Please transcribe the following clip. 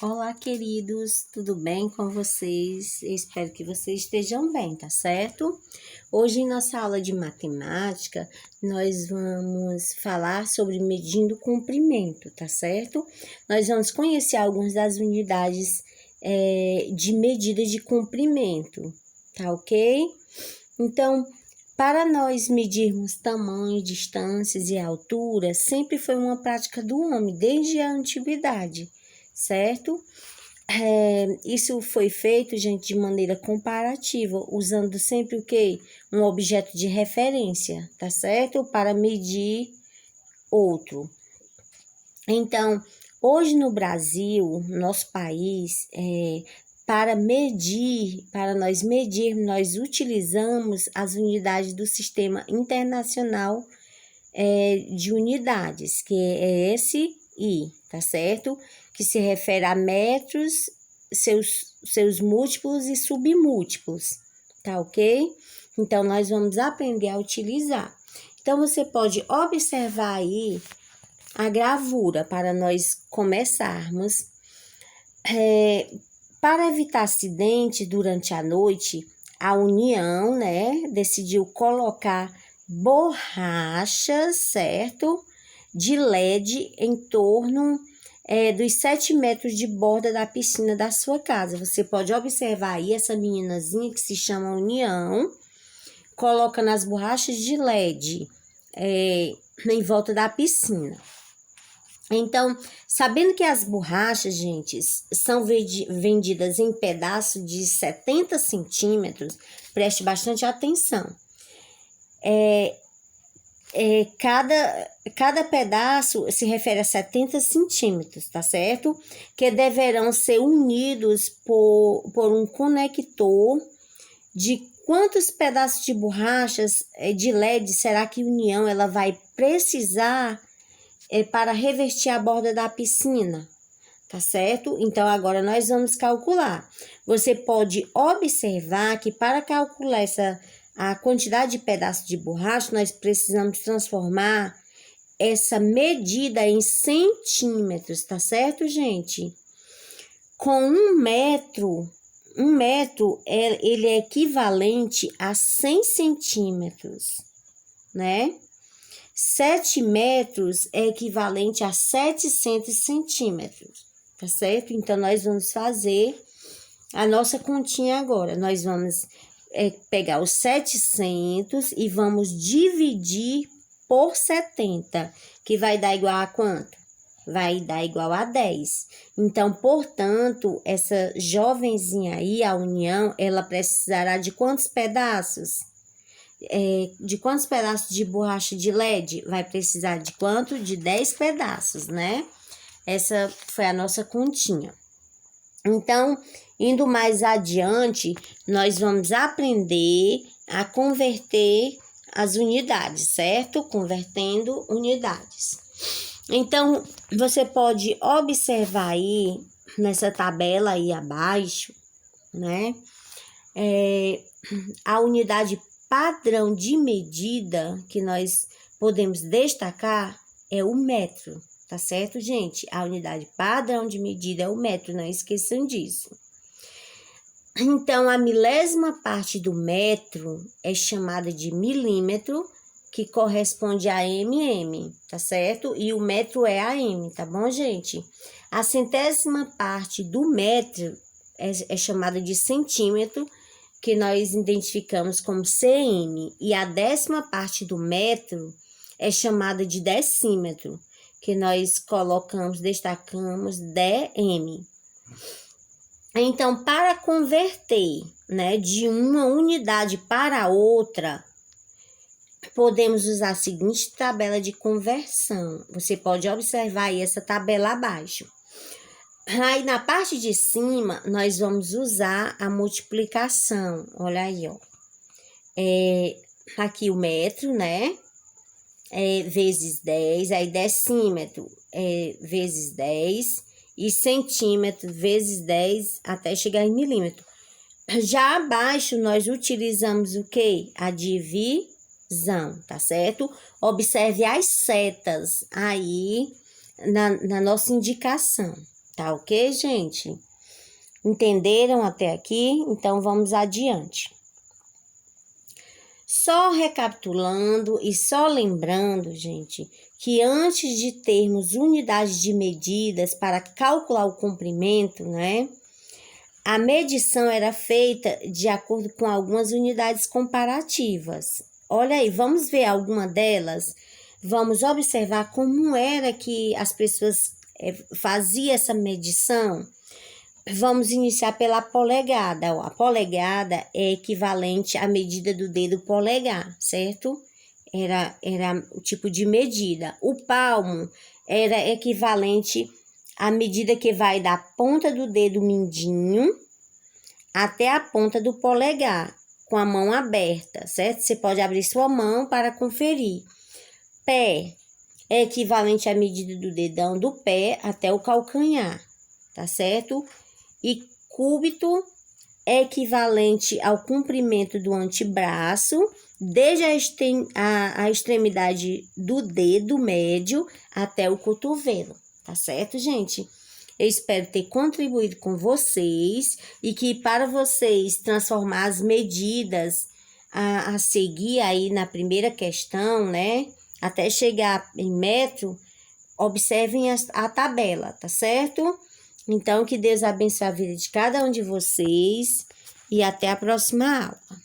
Olá, queridos, tudo bem com vocês? Eu espero que vocês estejam bem, tá certo? Hoje, em nossa aula de matemática, nós vamos falar sobre medindo comprimento, tá certo? Nós vamos conhecer algumas das unidades de medida de comprimento, tá ok? Então, para nós medirmos tamanho, distâncias e altura, sempre foi uma prática do homem, desde a antiguidade, certo? Isso foi feito, gente, de maneira comparativa, usando sempre o quê? Um objeto de referência, tá certo? Para medir outro. Então, hoje no Brasil, nosso país, para nós medirmos, nós utilizamos as unidades do Sistema Internacional de Unidades, que é SI, tá certo? Que se refere a metros, seus múltiplos e submúltiplos, tá ok? Então, nós vamos aprender a utilizar. Então, você pode observar aí a gravura para nós começarmos. Para evitar acidente durante a noite, a União, decidiu colocar borrachas, certo? De LED em torno dos 7 metros de borda da piscina da sua casa. Você pode observar aí essa meninazinha que se chama União, coloca nas borrachas de LED em volta da piscina. Então, sabendo que as borrachas, gente, são vendidas em pedaços de 70 centímetros, preste bastante atenção. Cada pedaço se refere a 70 centímetros, tá certo? Que deverão ser unidos por um conector. De quantos pedaços de borrachas de LED será que a União ela vai precisar para revestir a borda da piscina, tá certo? Então, agora nós vamos calcular. Você pode observar que para calcular a quantidade de pedaços de borracha, nós precisamos transformar essa medida em centímetros, tá certo, gente? Com 1 metro, ele é equivalente a 100 centímetros, né? 7 metros é equivalente a 700 centímetros, tá certo? Então, nós vamos fazer a nossa continha agora. Nós vamos pegar os 700 e vamos dividir por 70, que vai dar igual a quanto? Vai dar igual a 10. Então, portanto, essa jovenzinha aí, a União, ela precisará de quantos pedaços? De quantos pedaços de borracha de LED? Vai precisar de quanto? De 10 pedaços, né? Essa foi a nossa continha. Então, indo mais adiante, nós vamos aprender a converter as unidades, certo? Convertendo unidades. Então, você pode observar aí, nessa tabela aí abaixo, né? A unidade padrão de medida que nós podemos destacar é o metro, tá certo, gente? A unidade padrão de medida é o metro, não esqueçam disso. Então, a milésima parte do metro é chamada de milímetro, que corresponde a mm, tá certo? E o metro é AM, tá bom, gente? A centésima parte do metro é chamada de centímetro, que nós identificamos como cm, e a 10ª parte do metro é chamada de decímetro, que nós destacamos dm. Então, para converter, de uma unidade para outra, podemos usar a seguinte tabela de conversão. Você pode observar aí essa tabela abaixo. Aí, na parte de cima, nós vamos usar a multiplicação. Olha aí, ó. Aqui o metro, vezes 10. Aí, decímetro vezes 10. E centímetro vezes 10 até chegar em milímetro. Já abaixo, nós utilizamos o quê? A divisão, tá certo? Observe as setas aí na nossa indicação. Tá ok, gente? Entenderam até aqui? Então, vamos adiante. Só recapitulando e só lembrando, gente, que antes de termos unidades de medidas para calcular o comprimento, né? A medição era feita de acordo com algumas unidades comparativas. Olha aí, vamos ver alguma delas? Vamos observar como era que as pessoas faziam essa medição? Vamos iniciar pela polegada. A polegada é equivalente à medida do dedo polegar, certo? Era o tipo de medida. O palmo era equivalente à medida que vai da ponta do dedo mindinho até a ponta do polegar, com a mão aberta, certo? Você pode abrir sua mão para conferir. Pé é equivalente à medida do dedão do pé até o calcanhar, tá certo? E cúbito é equivalente ao comprimento do antebraço, desde a extremidade do dedo médio até o cotovelo, tá certo, gente? Eu espero ter contribuído com vocês e que para vocês transformar as medidas a seguir aí na primeira questão, né? Até chegar em metro, observem a tabela, tá certo? Então, que Deus abençoe a vida de cada um de vocês e até a próxima aula.